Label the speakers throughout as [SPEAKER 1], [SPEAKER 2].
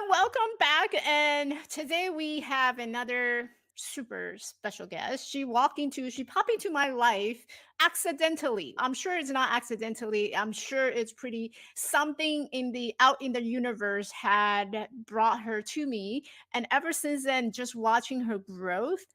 [SPEAKER 1] welcome back. And today we have another super special guest. She popped into my life accidentally. I'm sure it's not accidentally. I'm sure it's pretty something in the out in the universe had brought her to me. And ever since then, just watching her growth,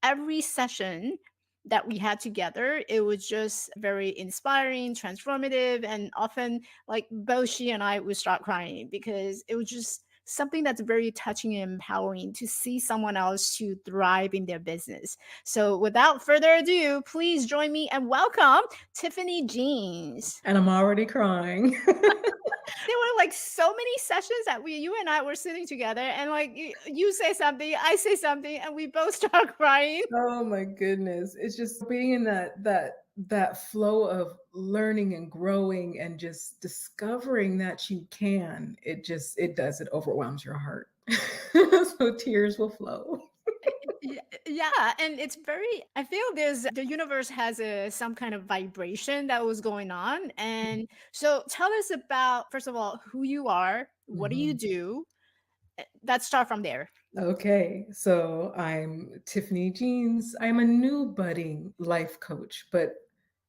[SPEAKER 1] every session that we had together, it was just very inspiring, transformative, and often like both she and I would start crying because it was just something that's very touching and empowering to see someone else to thrive in their business. So without further ado, please join me and welcome Tiffany Jeans.
[SPEAKER 2] And I'm already crying.
[SPEAKER 1] There were like so many sessions that you and I were sitting together and like you say something, I say something, and we both start crying.
[SPEAKER 2] Oh my goodness. It's just being in that flow of learning and growing and just discovering that you can. It overwhelms your heart. So tears will flow.
[SPEAKER 1] Yeah, and it's very I feel there's the universe has some kind of vibration that was going on. And so tell us about, first of all, who you are, what do you
[SPEAKER 2] Mhm.
[SPEAKER 1] do? Let's start from there.
[SPEAKER 2] Okay, so I'm Tiffany Jeans. I'm a new budding life coach, but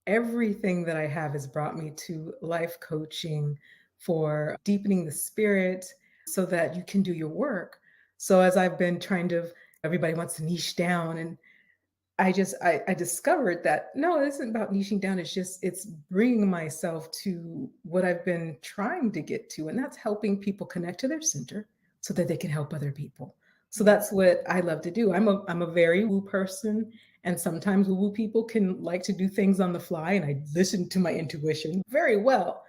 [SPEAKER 2] everything that I have has brought me to life coaching for deepening the spirit so that you can do your work. So as I've been trying to, everybody wants to niche down, and I discovered that no, it isn't about niching down. It's bringing myself to what I've been trying to get to, and that's helping people connect to their center so that they can help other people. So
[SPEAKER 1] Yeah.
[SPEAKER 2] that's what I love to do. I'm a very woo person, and sometimes woo woo people can like to do things on the fly, and I listen to my intuition very well,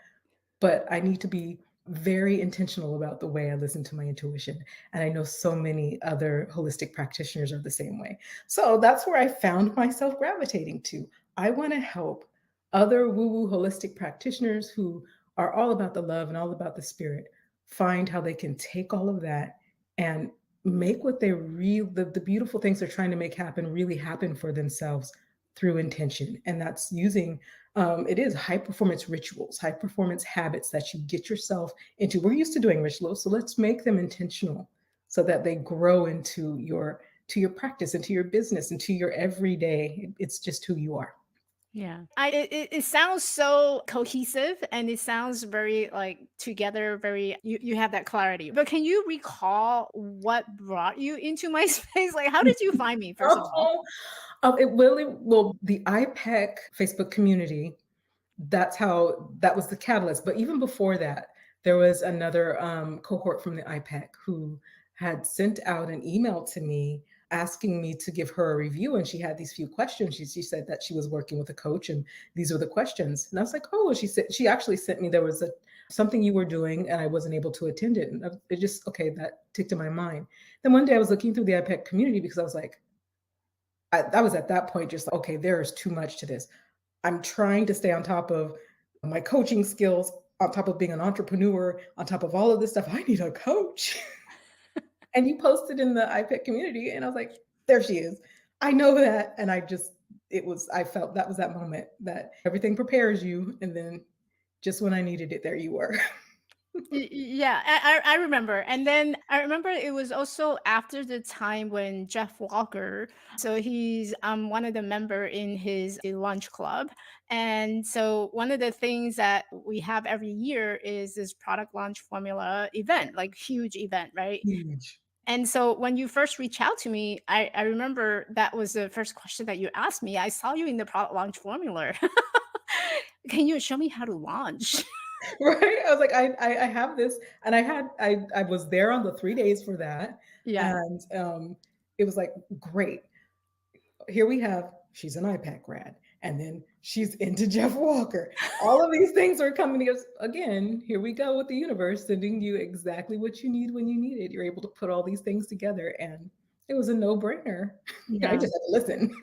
[SPEAKER 2] but I need to be very intentional about the way I listen to my intuition. And I know so many other holistic practitioners are the same way. So that's where I found myself gravitating to. I want to help other woo woo holistic practitioners who are all about the love and all about the spirit find how they can take all of that and make what the beautiful things they're trying to make happen really happen for themselves through intention. And that's using it is high performance rituals, high performance habits that you get yourself into. We're used to doing rituals, so let's make them intentional so that they grow into your practice, into your business, into your everyday. It's just who you are.
[SPEAKER 1] Yeah. It sounds so cohesive and it sounds very like together, very you have that clarity. But can you recall what brought you into my space? Like how did you find me, first of all?
[SPEAKER 2] Oh, it really well. The IPEC Facebook community, that's how that was the catalyst. But even before that, there was another cohort from the IPEC who had sent out an email to me asking me to give her a review. And she had these few questions. She said that she was working with a coach, and these were the questions. And I was like, oh, she said she actually sent me there was a something you were doing, and I wasn't able to attend it. And it just okay, that ticked in my mind. Then one day I was looking through the IPEC community because I was like, I was at that point just like, okay, there is too much to this. I'm trying to stay on top of my coaching skills, on top of being an entrepreneur, on top of all of this stuff. I need a coach. And you posted in the iPad community, and I was like, there she is. I know that. And I felt that was that moment that everything prepares you. And then just when I needed it, there you were.
[SPEAKER 1] Yeah, I remember. And then I remember it was also after the time when Jeff Walker, so he's one of the member in his lunch club. And so one of the things that we have every year is this product launch formula event, like huge event, right?
[SPEAKER 2] Huge.
[SPEAKER 1] And so when you first reached out to me, I remember that was the first question that you asked me. I saw you in the product launch formula. Can you show me how to launch?
[SPEAKER 2] Right? I was like, I have this, and I was there on the 3 days for that,
[SPEAKER 1] Yeah.
[SPEAKER 2] and it was like great. Here we have she's an IPAC grad, and then she's into Jeff Walker. All of these things are coming together. Again, here we go with the universe sending you exactly what you need when you need it. You're able to put all these things together, and it was a no brainer. I
[SPEAKER 1] Yeah.
[SPEAKER 2] just had to listen.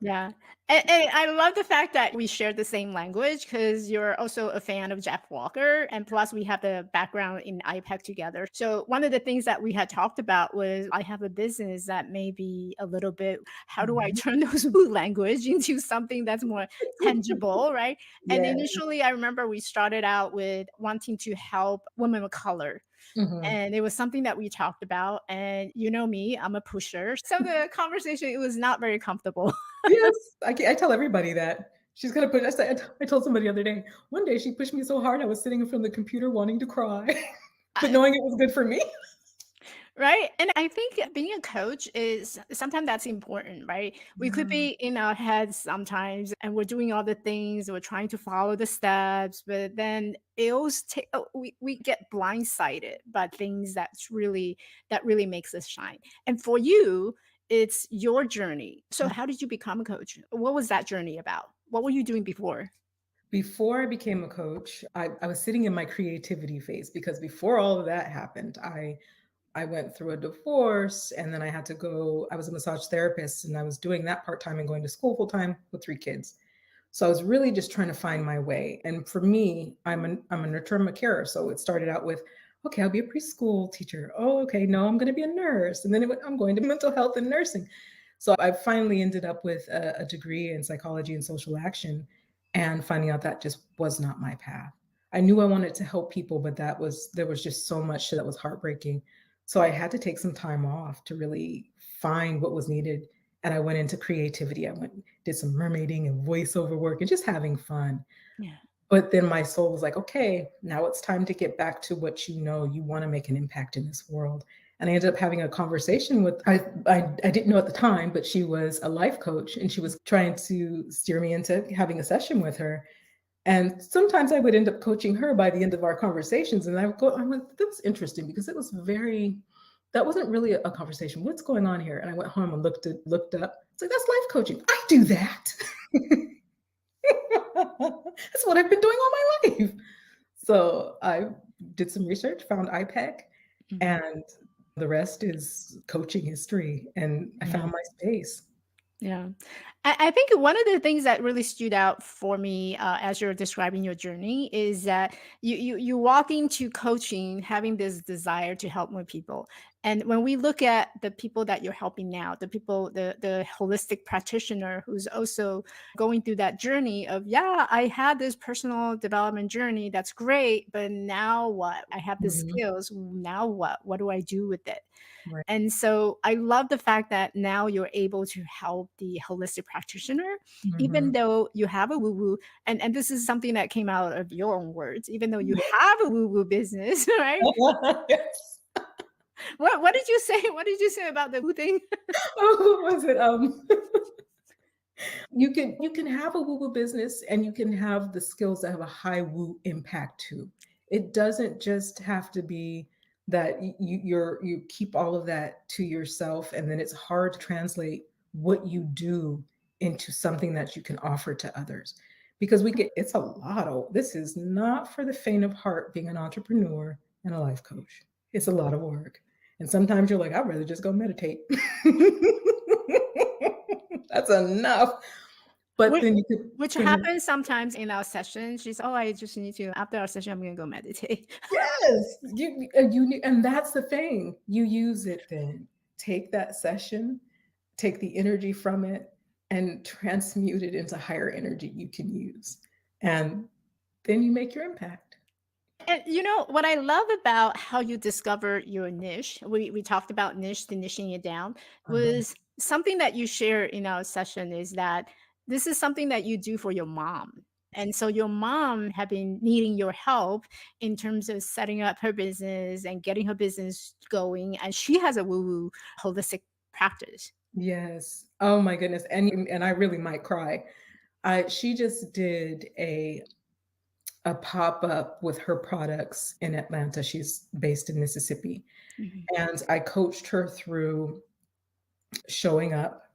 [SPEAKER 1] Yeah. And I love the fact that we share the same language because you're also a fan of Jeff Walker. And plus, we have the background in IPEC together. So, one of the things that we had talked about was I have a business that may be a little bit, how do I
[SPEAKER 2] Mhm.
[SPEAKER 1] turn those woo language into something that's more tangible, right? And
[SPEAKER 2] Yeah.
[SPEAKER 1] initially, I remember we started out with wanting to help women of color.
[SPEAKER 2] Mhm.
[SPEAKER 1] And it was something that we talked about, and you know me, I'm a pusher. So the conversation, it was not very comfortable.
[SPEAKER 2] Yes, I tell everybody that. She's gonna push I told somebody the other day, one day she pushed me so hard I was sitting in front of the computer wanting to cry, but knowing it was good for me.
[SPEAKER 1] Right? And I think being a coach is sometimes that's important, right? We could
[SPEAKER 2] Yeah.
[SPEAKER 1] be in our heads sometimes and we're doing all the things, we're trying to follow the steps, but then we get blindsided by things that really makes us shine. And for you, it's your journey. So how did you become a coach? What was that journey about? What were you doing before?
[SPEAKER 2] Before I became a coach, I was sitting in my creativity phase because before all of that happened, I went through a divorce and then I was a massage therapist and I was doing that part-time and going to school full time with 3 kids. So I was really just trying to find my way. And for me, I'm a nurturer, a carer. So it started out with, okay, I'll be a preschool teacher. Oh, okay, no, I'm going to be a nurse. And then I'm going to mental health and nursing. So I finally ended up with a degree in psychology and social action and finding out that just was not my path. I knew I wanted to help people, but there was just so much that was heartbreaking. So I had to take some time off to really find what was needed. And I went into creativity. I went did some mermaiding and voiceover work and just having fun.
[SPEAKER 1] Yeah.
[SPEAKER 2] But then my soul was like, okay, now it's time to get back to what you know. You want to make an impact in this world. And I ended up having a conversation with I didn't know at the time, but she was a life coach and she was trying to steer me into having a session with her. And sometimes I would end up coaching her by the end of our conversations. And I went, that was interesting because that wasn't really a conversation. What's going on here? And I went home and looked up. It's like, that's life coaching. I do that. That's what I've been doing all my life. So I did some research, found IPEC,
[SPEAKER 1] Mhm.
[SPEAKER 2] and the rest is coaching history. And I
[SPEAKER 1] Yeah.
[SPEAKER 2] found my space.
[SPEAKER 1] Yeah. I think one of the things that really stood out for me as you're describing your journey is that you walk into coaching having this desire to help more people. And when we look at the people that you're helping now, the holistic practitioner who's also going through that journey of, yeah, I had this personal development journey. That's great. But now what? I have the
[SPEAKER 2] Mhm.
[SPEAKER 1] skills. Now what? What do I do with it?
[SPEAKER 2] Right.
[SPEAKER 1] And so I love the fact that now you're able to help the holistic practitioner, even
[SPEAKER 2] Mhm.
[SPEAKER 1] though you have a woo-woo. And this is something that came out of your own words, even though you have a woo-woo business, right?
[SPEAKER 2] Yes.
[SPEAKER 1] What did you say? What did you say about the woo thing?
[SPEAKER 2] Oh, what was it? You can have a woo-woo business and you can have the skills that have a high woo impact too. It doesn't just have to be that you keep all of that to yourself and then it's hard to translate what you do into something that you can offer to others. Because we get it's a lot of this is not for the faint of heart being an entrepreneur and a life coach. It's a lot of work. And sometimes you're like, I'd rather just go meditate. That's enough. But
[SPEAKER 1] Which
[SPEAKER 2] then you could
[SPEAKER 1] which
[SPEAKER 2] spend your
[SPEAKER 1] happens sometimes in our sessions. She's, oh, I just need to after our session, I'm gonna go meditate.
[SPEAKER 2] yes, and that's the thing. You use it then. Take that session, take the energy from it, and transmute it into higher energy you can use. And then you make your impact.
[SPEAKER 1] And you know what I love about how you discover your niche, we talked about niche, the niching it down,
[SPEAKER 2] Uh-huh.
[SPEAKER 1] was something that you share in our session is that this is something that you do for your mom. And so your mom had been needing your help in terms of setting up her business and getting her business going. And she has a woo-woo holistic practice.
[SPEAKER 2] Yes. Oh my goodness. And I really might cry. I She just did a pop-up with her products in Atlanta. She's based in Mississippi.
[SPEAKER 1] Mhm.
[SPEAKER 2] And I coached her through showing up,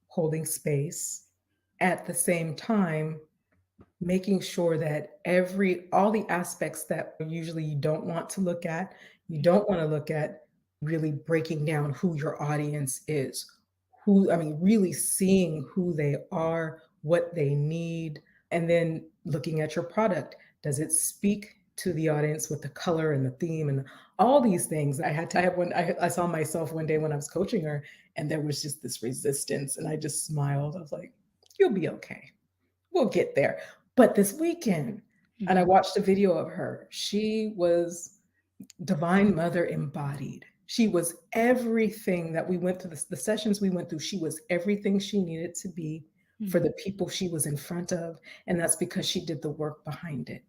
[SPEAKER 2] holding space, at the same time, making sure that all the aspects that usually you don't want to look at, you don't want to look at, really breaking down who your audience is. Really seeing who they are, what they need, and then looking at your product. Does it speak to the audience with the color and the theme and all these things? I have one, I saw myself one day when I was coaching her, and there was just this resistance, and I just smiled. I was like, you'll be okay. We'll get there. But this weekend, and I
[SPEAKER 1] Mhm.
[SPEAKER 2] watched a video of her. She was Divine Mother embodied. She was everything that we went through, the sessions we went through. She was everything she needed to be for
[SPEAKER 1] Mhm.
[SPEAKER 2] the people she was in front of. And that's because she did the work behind it.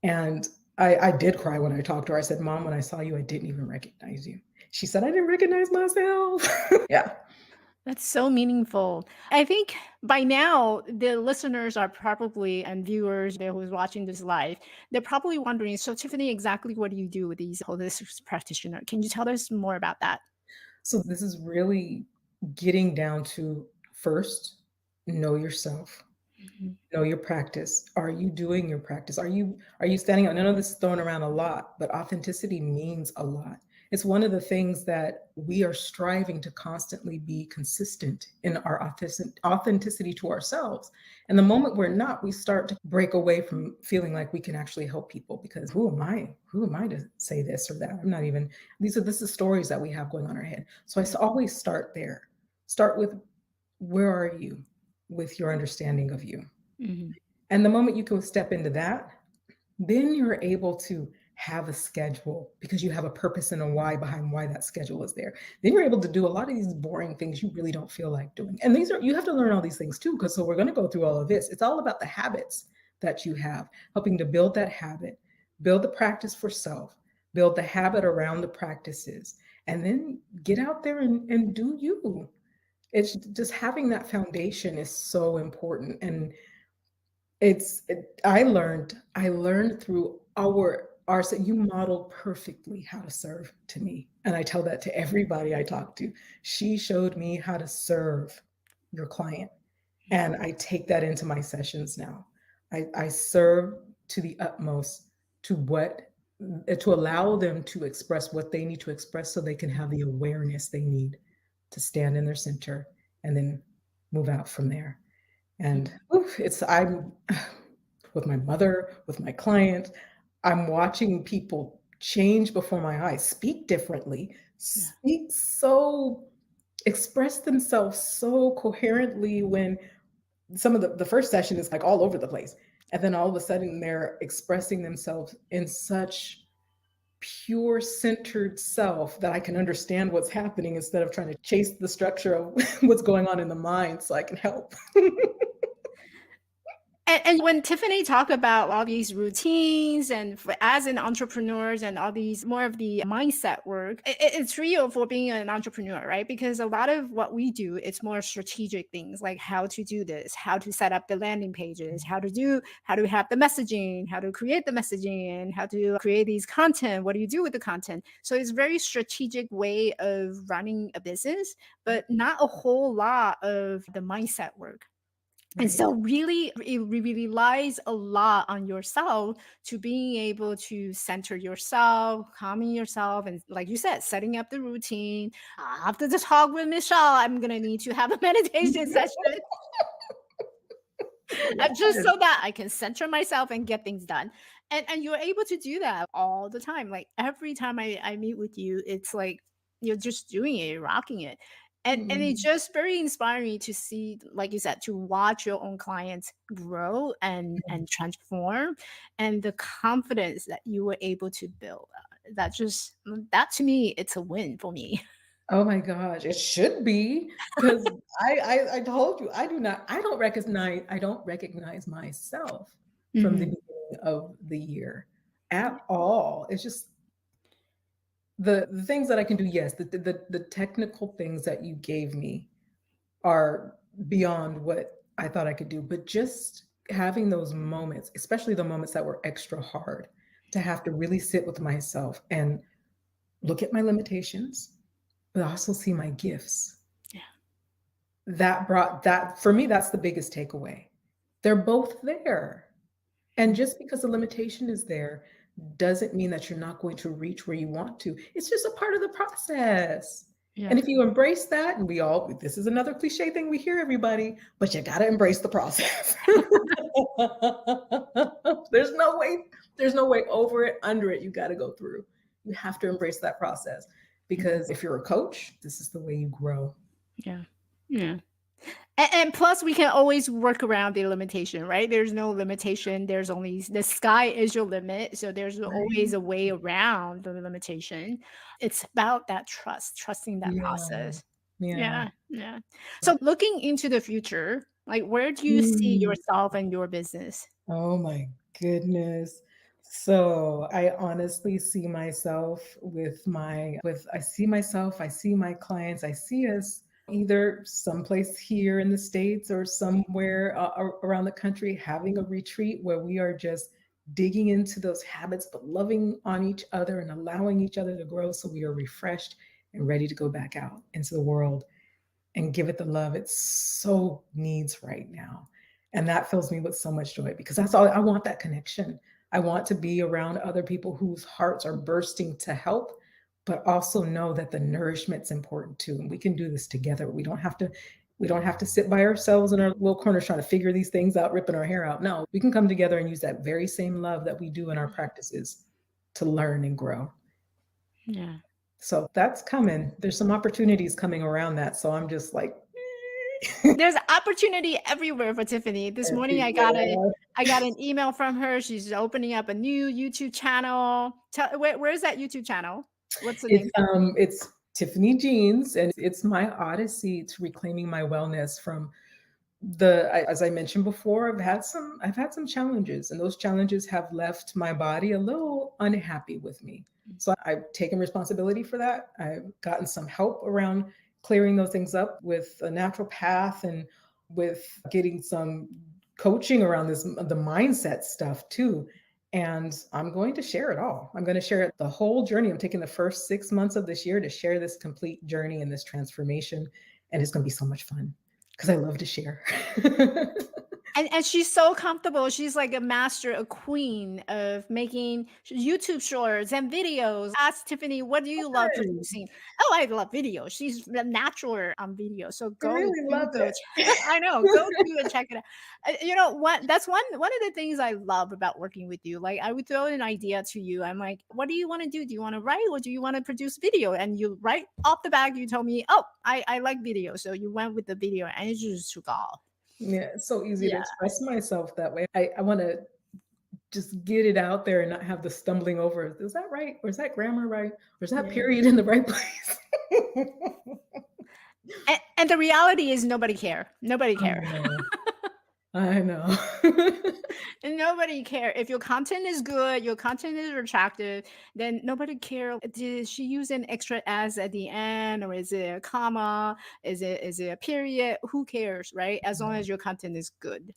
[SPEAKER 2] And I did cry when I talked to her. I said, Mom, when I saw you, I didn't even recognize you. She said, I didn't recognize myself. Yeah.
[SPEAKER 1] That's so meaningful. I think by now the listeners are probably and viewers there who's watching this live, they're probably wondering, so Tiffany, exactly what do you do with these holistic practitioner? Can you tell us more about that?
[SPEAKER 2] So this is really getting down to first, know yourself.
[SPEAKER 1] Mhm.
[SPEAKER 2] Know your practice. Are you doing your practice? Are you standing out? I know this is thrown around a lot, but authenticity means a lot. It's one of the things that we are striving to constantly be consistent in our authenticity to ourselves. And the moment we're not, we start to break away from feeling like we can actually help people because who am I? Who am I to say this or that? I'm not even, this is stories that we have going on in our head. So
[SPEAKER 1] Yeah.
[SPEAKER 2] always start there. Start with where are you with your understanding of you?
[SPEAKER 1] Mhm.
[SPEAKER 2] And the moment you can step into that, then you're able to have a schedule because you have a purpose and a why behind why that schedule is there. Then you're able to do a lot of these boring things you really don't feel like doing. And these are, you have to learn all these things too, because so we're going to go through all of this. It's all about the habits that you have, helping to build that habit, build the practice for self, build the habit around the practices, and then get out there and do you. It's just having that foundation is so important. And I learned through our so you modeled perfectly how to serve to me, and I tell that to everybody I talk to. She showed me how to serve your client, and I take that into my sessions now. I serve to the utmost to what to allow them to express what they need to express so they can have the awareness they need to stand in their center and then move out from there. And
[SPEAKER 1] Mhm.
[SPEAKER 2] oof, it's I'm with my mother, with my clients, I'm watching people change before my eyes, speak differently,
[SPEAKER 1] Yeah.
[SPEAKER 2] speak so express themselves so coherently when some of the first session is like all over the place. And then all of a sudden they're expressing themselves in such pure centered self that I can understand what's happening instead of trying to chase the structure of what's going on in the mind so I can help.
[SPEAKER 1] And when Tiffany talked about all these routines and as an entrepreneurs and all these more of the mindset work, it's real for being an entrepreneur, right? Because a lot of what we do, it's more strategic things like how to do this, how to set up the landing pages, how to have the messaging, how to create the messaging, and how to create these content. What do you do with the content? So it's very strategic way of running a business, but not a whole lot of the mindset work. And
[SPEAKER 2] Right.
[SPEAKER 1] so really it really relies a lot on yourself to being able to center yourself, calming yourself, and like you said, setting up the routine. After the talk with Michelle, I'm gonna need to have a meditation session. Just
[SPEAKER 2] Yes.
[SPEAKER 1] so that I can center myself and get things done. And you're able to do that all the time. Like every time I meet with you, it's like you're just doing it, you're rocking it. And it's
[SPEAKER 2] Mhm.
[SPEAKER 1] just very inspiring to see, like you said, to watch your own clients grow and transform and the confidence that you were able to build. That to me, it's a win for me.
[SPEAKER 2] Oh my gosh, it should be because I told you I don't recognize myself from the
[SPEAKER 1] Mhm.
[SPEAKER 2] beginning of the year at all. It's just the things that I can do, yes, the technical things that you gave me are beyond what I thought I could do, but just having those moments, especially the moments that were extra hard, to have to really sit with myself and look at my limitations, but also see my gifts.
[SPEAKER 1] Yeah.
[SPEAKER 2] That brought that for me, that's the biggest takeaway. They're both there. And
[SPEAKER 1] Mhm.
[SPEAKER 2] just because the limitation is there doesn't mean that you're not going to reach where you want to. It's just a part of the process. And
[SPEAKER 1] Yeah.
[SPEAKER 2] if you embrace that, and this is another cliche thing we hear, everybody, but you got to embrace the process. there's no way, there's no way over it, under it. You got to go through. You have to embrace that process
[SPEAKER 1] Mhm.
[SPEAKER 2] because if you're a coach, this is the way you grow.
[SPEAKER 1] Yeah. Yeah. And plus, we can always work around the limitation, right? There's no limitation. There's only the sky is your limit. So there's always
[SPEAKER 2] Right?
[SPEAKER 1] a way around the limitation. It's about that trust, trusting that
[SPEAKER 2] Yeah.
[SPEAKER 1] process.
[SPEAKER 2] Yeah.
[SPEAKER 1] Yeah. Yeah. So looking into the future, like where do you see
[SPEAKER 2] Mm.
[SPEAKER 1] yourself and your business?
[SPEAKER 2] Oh my goodness. So I honestly see myself I see myself, I see my clients, I see us either someplace here in the States or somewhere around the country having a retreat where we are just digging into those habits, but loving on each other and allowing each other to grow so we are refreshed and ready to go back out into the world and give it the love it so needs right now. And that fills me with so much joy because that's all I want, that connection. I want to be around other people whose hearts are bursting to help, but also know that the nourishment's important too. And we can do this together. We don't have to sit by ourselves in our little corners trying to figure these things out, ripping our hair out. No, we can come together and use that very same love that we do in our practices to learn and grow.
[SPEAKER 1] Yeah.
[SPEAKER 2] So that's coming. There's some opportunities coming around that. So I'm just like,
[SPEAKER 1] There's opportunity everywhere for Tiffany. This morning
[SPEAKER 2] everywhere.
[SPEAKER 1] I got an email from her. She's opening up a new YouTube channel. Where's that YouTube channel? What's the name?
[SPEAKER 2] It's Tiffany Jeans, and it's my odyssey to reclaiming my wellness from as I mentioned before, I've had some challenges, and those challenges have left my body a little unhappy with me. So I've taken responsibility for that. I've gotten some help around clearing those things up with a natural path and with getting some coaching around the mindset stuff too. And I'm going to share it all. I'm going to share it the whole journey. I'm taking the first 6 months of this year to share this complete journey and this transformation. And it's going to be so much fun because I love to share.
[SPEAKER 1] And she's so comfortable. She's like a master, a queen of making YouTube shorts and videos. Ask Tiffany, what do you love
[SPEAKER 2] Good.
[SPEAKER 1] producing? Oh, I love video. She's the natural on video. So
[SPEAKER 2] I
[SPEAKER 1] go
[SPEAKER 2] really
[SPEAKER 1] do
[SPEAKER 2] love
[SPEAKER 1] go.
[SPEAKER 2] it.
[SPEAKER 1] I know. Go do and check it out. You know what? That's one of the things I love about working with you. Like I would throw an idea to you. I'm like, what do you want to do? Do you want to write or do you want to produce video? And you right off the bat, you told me, oh, I like video. So you went with the video and it just took off.
[SPEAKER 2] Yeah, it's so easy to
[SPEAKER 1] Yeah.
[SPEAKER 2] express myself that way. I want to just get it out there and not have the stumbling over. Is that right? Or is that grammar right? Or is that
[SPEAKER 1] Yeah.
[SPEAKER 2] period in the right place?
[SPEAKER 1] And the reality is nobody care. Nobody
[SPEAKER 2] I
[SPEAKER 1] care.
[SPEAKER 2] know. I know.
[SPEAKER 1] And nobody care. If your content is good, your content is attractive, then nobody care. Did she use an extra s at the end, or is it a comma? Is it a period? Who cares, right? As long as your content is good.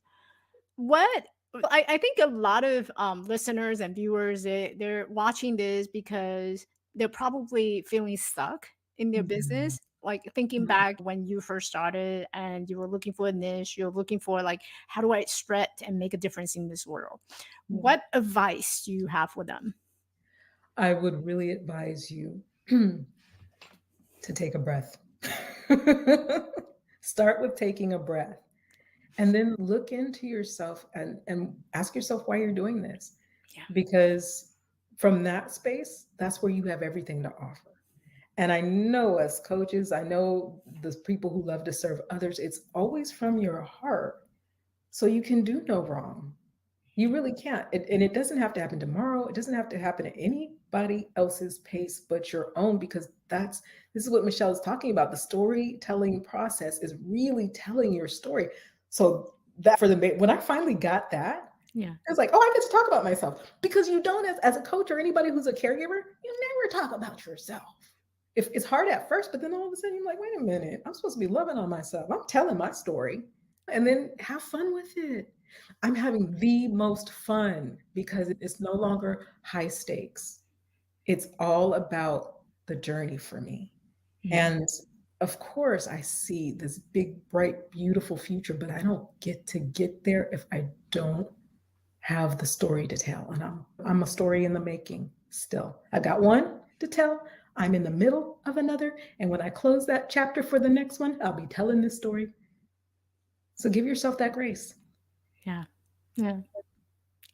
[SPEAKER 1] What I think a lot of listeners and viewers they're watching this because they're probably feeling stuck in their
[SPEAKER 2] Mhm.
[SPEAKER 1] business. Like thinking back when you first started and you were looking for a niche, you're looking for like, how do I spread and make a difference in this world?
[SPEAKER 2] Yeah.
[SPEAKER 1] What advice do you have for them?
[SPEAKER 2] I would really advise you to take a breath. Start with taking a breath and then look into yourself and ask yourself why you're doing this.
[SPEAKER 1] Yeah.
[SPEAKER 2] Because from that space, that's where you have everything to offer. And I know as coaches, I know the people who love to serve others, it's always from your heart. So you can do no wrong. You really can't. And it doesn't have to happen tomorrow. It doesn't have to happen at anybody else's pace but your own, because this is what Michelle is talking about. The storytelling process is really telling your story. So that when I finally got that,
[SPEAKER 1] Yeah.
[SPEAKER 2] it's like, oh, I get to talk about myself, because you don't, as a coach or anybody who's a caregiver, you never talk about yourself. If it's hard at first, but then all of a sudden you're like, wait a minute, I'm supposed to be loving on myself. I'm telling my story, and then have fun with it. I'm having the most fun because it's no longer high stakes. It's all about the journey for me.
[SPEAKER 1] Mhm.
[SPEAKER 2] And of course, I see this big, bright, beautiful future, but I don't get to get there if I don't have the story to tell. And I'm a story in the making still. I got one to tell. I'm in the middle of another. And when I close that chapter for the next one, I'll be telling this story. So give yourself that grace.
[SPEAKER 1] Yeah. Yeah.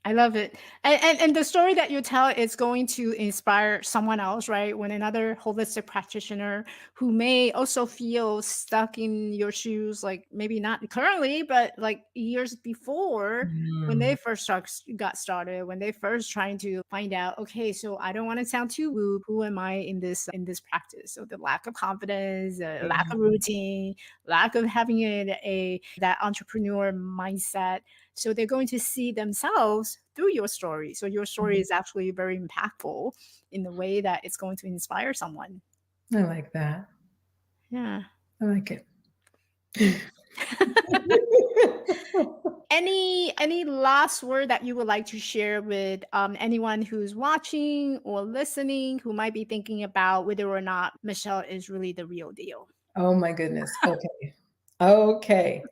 [SPEAKER 1] I love it. And the story that you tell is going to inspire someone else, right? When another holistic practitioner who may also feel stuck in your shoes, like maybe not currently, but like years before when they
[SPEAKER 2] Mm,
[SPEAKER 1] first got started, when they first trying to find out, okay, so I don't want to sound too woo. Who am I in this practice? So the lack of confidence, lack of
[SPEAKER 2] yeah,
[SPEAKER 1] routine, lack of having a that entrepreneur mindset, so they're going to see themselves through your story. So your story
[SPEAKER 2] mhm.
[SPEAKER 1] is actually very impactful in the way that it's going to inspire someone.
[SPEAKER 2] I like that.
[SPEAKER 1] Yeah.
[SPEAKER 2] I like it.
[SPEAKER 1] Any last word that you would like to share with anyone who's watching or listening who might be thinking about whether or not Michelle is really the real deal?
[SPEAKER 2] Oh my goodness. Okay. Okay.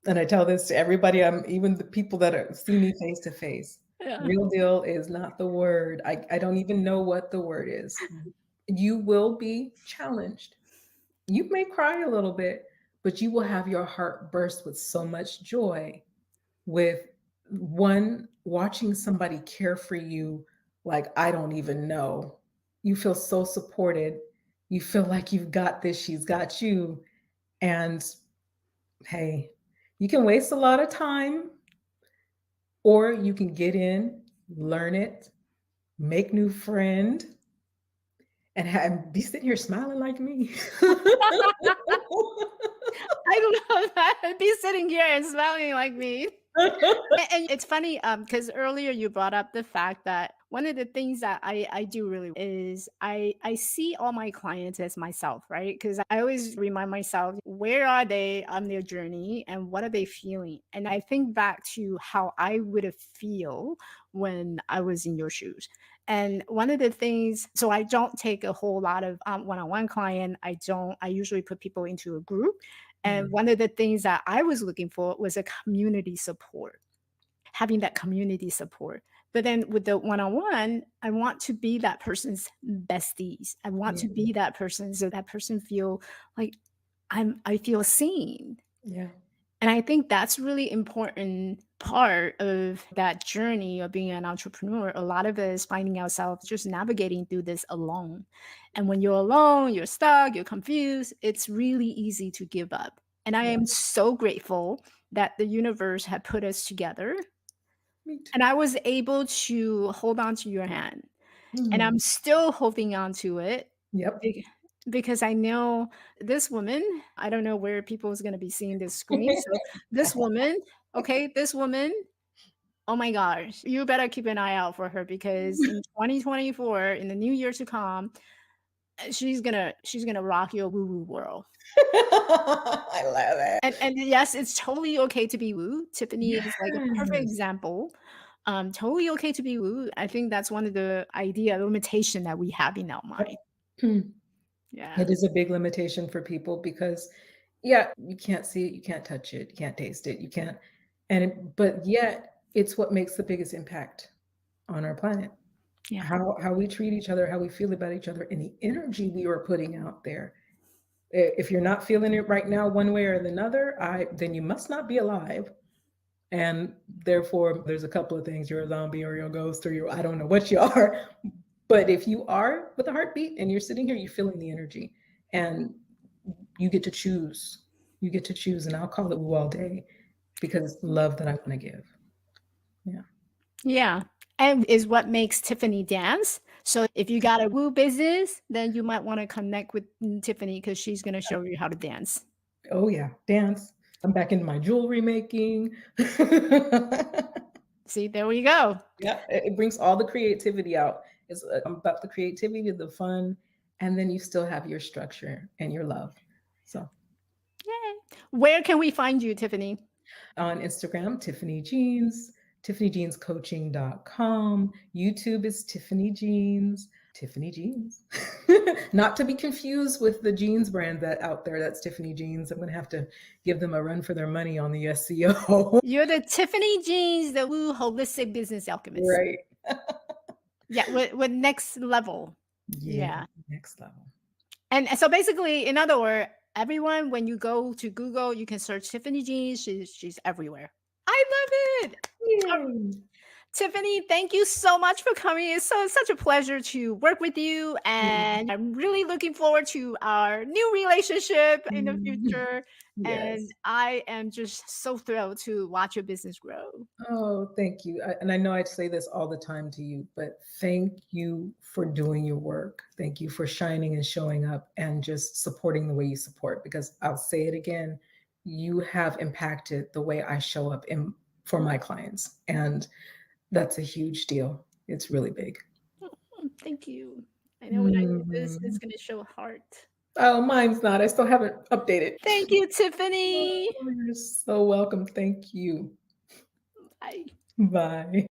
[SPEAKER 2] And I tell this to everybody, even the people that see me face to face.
[SPEAKER 1] Yeah.
[SPEAKER 2] Real deal is not the word. I don't even know what the word is. You will be challenged. You may cry a little bit, but you will have your heart burst with so much joy with one watching somebody care for you like I don't even know. You feel so supported. You feel like you've got this, she's got you. And hey, you can waste a lot of time or you can get in, learn it, make new friend, and be sitting here smiling like me.
[SPEAKER 1] I love that. Be sitting here and smiling like me. And it's funny, because earlier you brought up the fact that one of the things that I do really is I see all my clients as myself, right? Because I always remind myself, where are they on their journey and what are they feeling? And I think back to how I would have feel when I was in your shoes. And one of the things, so I don't take a whole lot of one-on-one client. I usually put people into a group. And
[SPEAKER 2] Mm,
[SPEAKER 1] one of the things that I was looking for was a community support, having that community support. But then with the one-on-one, I want to be that person's besties. I want
[SPEAKER 2] yeah,
[SPEAKER 1] to be that person so that person feel like I feel seen.
[SPEAKER 2] yeah,
[SPEAKER 1] And I think that's really important part of that journey of being an entrepreneur. A lot of it is finding ourselves just navigating through this alone. And when you're alone, you're stuck, you're confused, it's really easy to give up. And I
[SPEAKER 2] yeah.
[SPEAKER 1] am so grateful that the universe had put us together
[SPEAKER 2] Me
[SPEAKER 1] and
[SPEAKER 2] too.
[SPEAKER 1] I was able to hold on to your hand. And
[SPEAKER 2] Mm,
[SPEAKER 1] I'm still holding on to it
[SPEAKER 2] yep.
[SPEAKER 1] be- because I know this woman, I don't know where people is going to be seeing this screen. So this woman, okay, this woman, oh my gosh, you better keep an eye out for her because in 2024, in the new year to come, she's gonna rock your woo woo world.
[SPEAKER 2] I love it.
[SPEAKER 1] And yes, it's totally okay to be woo. Tiffany is like a perfect
[SPEAKER 2] Yes.
[SPEAKER 1] example. Totally okay to be woo. I think that's one of the idea limitation that we have in our
[SPEAKER 2] Yep.
[SPEAKER 1] mind.
[SPEAKER 2] Mm.
[SPEAKER 1] Yeah.
[SPEAKER 2] It is a big limitation for people because, yeah, you can't see it, you can't touch it, you can't taste it, you can't, but yet it's what makes the biggest impact on our planet.
[SPEAKER 1] Yeah.
[SPEAKER 2] How we treat each other, how we feel about each other, and the energy we are putting out there. If you're not feeling it right now, one way or another, then you must not be alive. And therefore, there's a couple of things: you're a zombie, or you're a ghost, or I don't know what you are. But if you are with a heartbeat and you're sitting here, you're feeling the energy, and you get to choose. You get to choose, and I'll call it woo all day because it's the love that I want to give. Yeah.
[SPEAKER 1] Yeah. And is what makes Tiffany dance. So if you got a woo business, then you might want to connect with Tiffany because she's gonna show you how to dance.
[SPEAKER 2] Oh yeah, dance. I'm back into my jewelry making.
[SPEAKER 1] See, there we go.
[SPEAKER 2] Yeah, it brings all the creativity out. It's about the creativity, the fun, and then you still have your structure and your love. So
[SPEAKER 1] Yay. Where can we find you, Tiffany?
[SPEAKER 2] on Instagram, Tiffany Jeans, tiffanyjeanscoaching.com. YouTube is Tiffany Jeans, Tiffany Jeans. Not to be confused with the jeans brand that out there, that's Tiffany Jeans. I'm going to have to give them a run for their money on the SEO.
[SPEAKER 1] You're the Tiffany Jeans, the woo holistic business alchemist.
[SPEAKER 2] Right.
[SPEAKER 1] Yeah, with next level.
[SPEAKER 2] Yeah,
[SPEAKER 1] Yeah.
[SPEAKER 2] next level.
[SPEAKER 1] And so basically, in other words, everyone, when you go to Google, you can search Tiffany Jeans. She's everywhere. I love it.
[SPEAKER 2] Yay.
[SPEAKER 1] Tiffany, thank you so much for coming. It's such a pleasure to work with you, and I'm really looking forward to our new relationship in the
[SPEAKER 2] Mm.
[SPEAKER 1] future. And
[SPEAKER 2] Yes.
[SPEAKER 1] I am just so thrilled to watch your business grow.
[SPEAKER 2] Oh, thank you. And I know I say this all the time to you, but thank you for doing your work. Thank you for shining and showing up and just supporting the way you support. Because I'll say it again, you have impacted the way I show up for my clients. And that's a huge deal. It's really big.
[SPEAKER 1] Thank you. I know when I do this, it's
[SPEAKER 2] Mhm.
[SPEAKER 1] going to show a heart.
[SPEAKER 2] Oh, mine's not. I still haven't updated.
[SPEAKER 1] Thank you, Tiffany.
[SPEAKER 2] Oh, you're so welcome. Thank you.
[SPEAKER 1] Bye.
[SPEAKER 2] Bye.